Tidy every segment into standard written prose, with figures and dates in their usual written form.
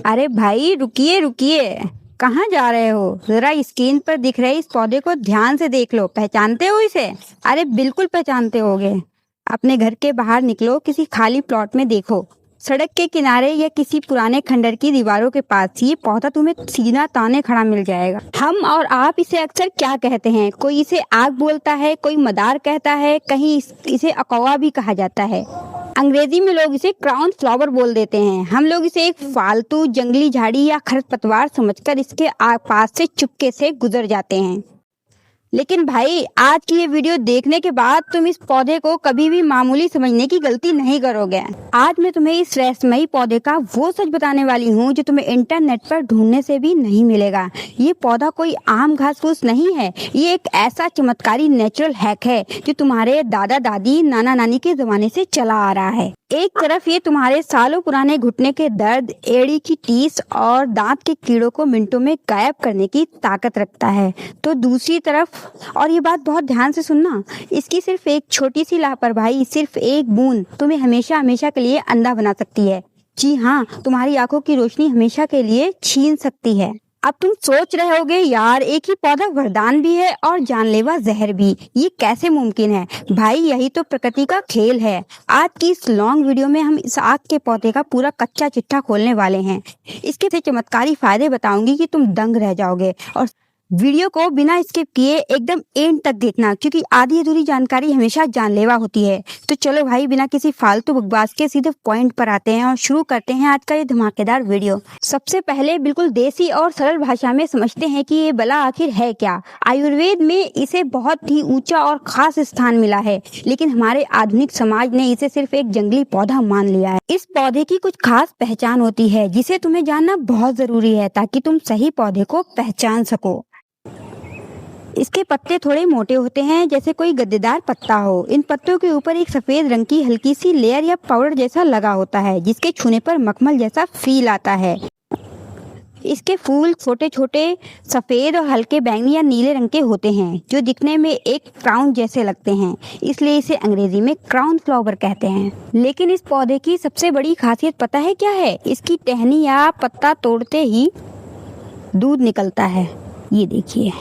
अरे भाई रुकिए रुकिए, कहाँ जा रहे हो? जरा स्क्रीन पर दिख रहे इस पौधे को ध्यान से देख लो। पहचानते हो इसे? अरे बिल्कुल पहचानते होगे। अपने घर के बाहर निकलो, किसी खाली प्लॉट में देखो, सड़क के किनारे या किसी पुराने खंडर की दीवारों के पास ये पौधा तुम्हें सीधा ताने खड़ा मिल जाएगा। हम और आप इसे अक्सर क्या कहते हैं? कोई इसे आग बोलता है, कोई मदार कहता है, कहीं इसे अकवा भी कहा जाता है। अंग्रेजी में लोग इसे क्राउन फ्लावर बोल देते हैं। हम लोग इसे एक फालतू जंगली झाड़ी या खरपतवार समझकर इसके पास से चुपके से गुजर जाते हैं। लेकिन भाई, आज की ये वीडियो देखने के बाद तुम इस पौधे को कभी भी मामूली समझने की गलती नहीं करोगे। आज मैं तुम्हें इस रहस्यमयी पौधे का वो सच बताने वाली हूँ जो तुम्हें इंटरनेट पर ढूंढने से भी नहीं मिलेगा। ये पौधा कोई आम घास फूस नहीं है, ये एक ऐसा चमत्कारी नेचुरल हैक है जो तुम्हारे दादा दादी नाना नानी के जमाने से चला आ रहा है। एक तरफ ये तुम्हारे सालों पुराने घुटने के दर्द, एड़ी की टीस और दांत के कीड़ों को मिनटों में गायब करने की ताकत रखता है, तो दूसरी तरफ, और ये बात बहुत ध्यान से सुनना, इसकी सिर्फ एक छोटी सी लापरवाही, सिर्फ एक बूंद तुम्हें हमेशा हमेशा के लिए अंधा बना सकती है। जी हाँ, तुम्हारी आंखों की रोशनी हमेशा के लिए छीन सकती है। अब तुम सोच रहे होगे, यार एक ही पौधा वरदान भी है और जानलेवा जहर भी, ये कैसे मुमकिन है? भाई यही तो प्रकृति का खेल है। आज की इस लॉन्ग वीडियो में हम इस आग के पौधे का पूरा कच्चा चिट्ठा खोलने वाले हैं। इसके से चमत्कारी फायदे बताऊंगी कि तुम दंग रह जाओगे। और वीडियो को बिना स्किप किए एकदम एंड तक देखना, क्योंकि आधी अधूरी जानकारी हमेशा जानलेवा होती है। तो चलो भाई, बिना किसी फालतू बकवास के सीधे पॉइंट पर आते हैं और शुरू करते हैं आज का ये धमाकेदार वीडियो। सबसे पहले बिल्कुल देसी और सरल भाषा में समझते हैं कि ये बला आखिर है क्या। आयुर्वेद में इसे बहुत ही ऊंचा और खास स्थान मिला है, लेकिन हमारे आधुनिक समाज ने इसे सिर्फ एक जंगली पौधा मान लिया है। इस पौधे की कुछ खास पहचान होती है जिसे तुम्हें जानना बहुत जरूरी है, ताकि तुम सही पौधे को पहचान सको। इसके पत्ते थोड़े मोटे होते हैं, जैसे कोई गद्देदार पत्ता हो। इन पत्तों के ऊपर एक सफेद रंग की हल्की सी लेयर या पाउडर जैसा लगा होता है, जिसके छूने पर मखमल जैसा फील आता है। इसके फूल छोटे छोटे सफेद और हल्के बैंगनी या नीले रंग के होते हैं, जो दिखने में एक क्राउन जैसे लगते हैं, इसलिए इसे अंग्रेजी में क्राउन फ्लावर कहते हैं। लेकिन इस पौधे की सबसे बड़ी खासियत पता है क्या है? इसकी टहनी या पत्ता तोड़ते ही दूध निकलता है। ये देखिए,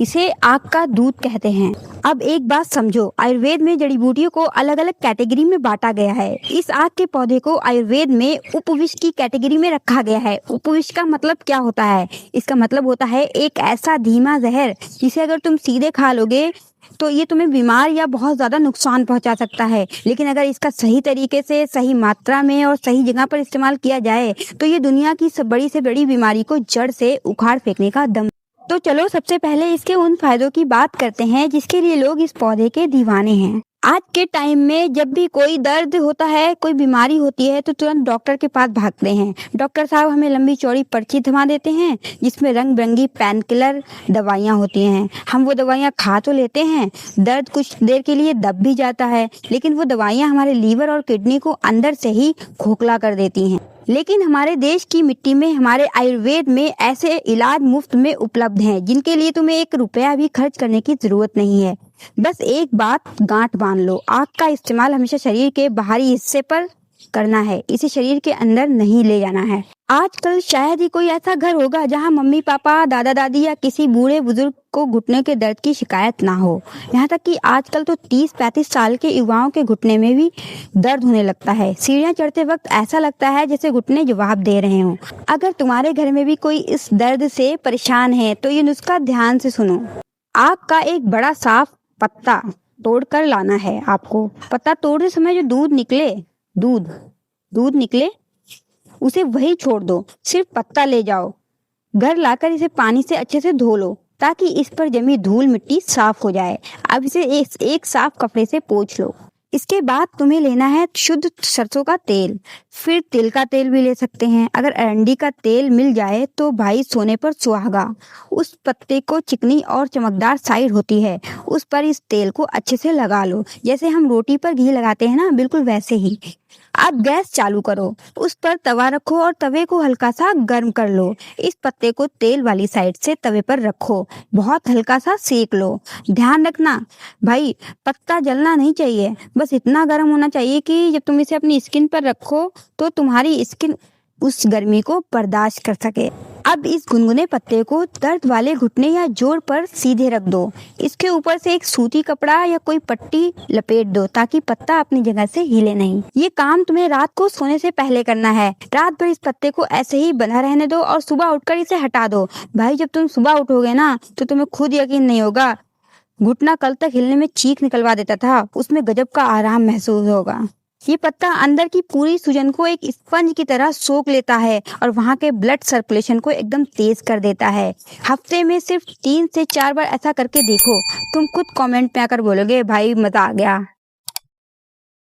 इसे आग का दूध कहते हैं। अब एक बात समझो, आयुर्वेद में जड़ी बूटियों को अलग अलग कैटेगरी में बांटा गया है। इस आग के पौधे को आयुर्वेद में उपविष की कैटेगरी में रखा गया है। उपविष का मतलब क्या होता है? इसका मतलब होता है एक ऐसा धीमा जहर जिसे अगर तुम सीधे खा लोगे तो ये तुम्हें बीमार या बहुत ज्यादा नुकसान पहुंचा सकता है, लेकिन अगर इसका सही तरीके से, सही मात्रा में और सही जगह पर इस्तेमाल किया जाए तो ये दुनिया की बड़ी से बड़ी बीमारी को जड़ से उखाड़ फेंकने का दम। तो चलो सबसे पहले इसके उन फायदों की बात करते हैं जिसके लिए लोग इस पौधे के दीवाने हैं। आज के टाइम में जब भी कोई दर्द होता है, कोई बीमारी होती है, तो तुरंत डॉक्टर के पास भागते हैं। डॉक्टर साहब हमें लंबी चौड़ी पर्ची थमा देते हैं जिसमें रंग बिरंगी पेन किलर दवाइयाँ होती हैं। हम वो दवाइयाँ खा तो लेते हैं, दर्द कुछ देर के लिए दब भी जाता है, लेकिन वो दवाइयाँ हमारे लीवर और किडनी को अंदर से ही खोखला कर देती हैं। लेकिन हमारे देश की मिट्टी में, हमारे आयुर्वेद में ऐसे इलाज मुफ्त में उपलब्ध हैं जिनके लिए तुम्हें 1 रुपया भी खर्च करने की जरूरत नहीं है। बस एक बात गांठ बांध लो, आग का इस्तेमाल हमेशा शरीर के बाहरी हिस्से पर करना है, इसे शरीर के अंदर नहीं ले जाना है। आजकल शायद ही कोई ऐसा घर होगा जहां मम्मी पापा, दादा दादी या किसी बूढ़े बुजुर्ग को घुटने के दर्द की शिकायत ना हो। यहाँ तक कि आजकल तो 30-35 साल के युवाओं के घुटने में भी दर्द होने लगता है। सीढ़ियाँ चढ़ते वक्त ऐसा लगता है जैसे घुटने जवाब दे रहे हों। अगर तुम्हारे घर में भी कोई इस दर्द से परेशान है तो ये नुस्खा ध्यान से सुनो। आग का एक बड़ा साफ पत्ता तोड़ कर लाना है आपको। पत्ता तोड़ते समय जो दूध निकले उसे वही छोड़ दो, सिर्फ पत्ता ले जाओ। घर लाकर इसे पानी से अच्छे से धो लो ताकि इस पर जमी धूल मिट्टी साफ हो जाए। अब इसे एक साफ कपड़े से पोंछ लो। इसके बाद तुम्हें लेना है शुद्ध सरसों का तेल, फिर तिल का तेल भी ले सकते हैं। अगर अरंडी का तेल मिल जाए तो भाई सोने पर सुहागा। उस पत्ते को चिकनी और चमकदार साइड होती है, उस पर इस तेल को अच्छे से लगा लो, जैसे हम रोटी पर घी लगाते हैं ना, बिल्कुल वैसे ही। अब गैस चालू करो, उस पर तवा रखो और तवे को हल्का सा गर्म कर लो। इस पत्ते को तेल वाली साइड से तवे पर रखो, बहुत हल्का सा सेक लो। ध्यान रखना भाई, पत्ता जलना नहीं चाहिए, बस इतना गर्म होना चाहिए कि जब तुम इसे अपनी स्किन पर रखो तो तुम्हारी स्किन उस गर्मी को बर्दाश्त कर सके। अब इस गुनगुने पत्ते को दर्द वाले घुटने या जोड़ पर सीधे रख दो। इसके ऊपर से एक सूती कपड़ा या कोई पट्टी लपेट दो ताकि पत्ता अपनी जगह से हिले नहीं। ये काम तुम्हें रात को सोने से पहले करना है। रात भर इस पत्ते को ऐसे ही बंधा रहने दो और सुबह उठकर इसे हटा दो। भाई जब तुम सुबह उठोगे ना तो तुम्हें खुद यकीन नहीं होगा, घुटना कल तक हिलने में चीख निकलवा देता था, उसमें गजब का आराम महसूस होगा। ये पत्ता अंदर की पूरी सूजन को एक स्पंज की तरह सोख लेता है और वहाँ के ब्लड सर्कुलेशन को एकदम तेज कर देता है। हफ्ते में सिर्फ 3 से 4 बार ऐसा करके देखो, तुम खुद कमेंट में आकर बोलोगे भाई मजा आ गया।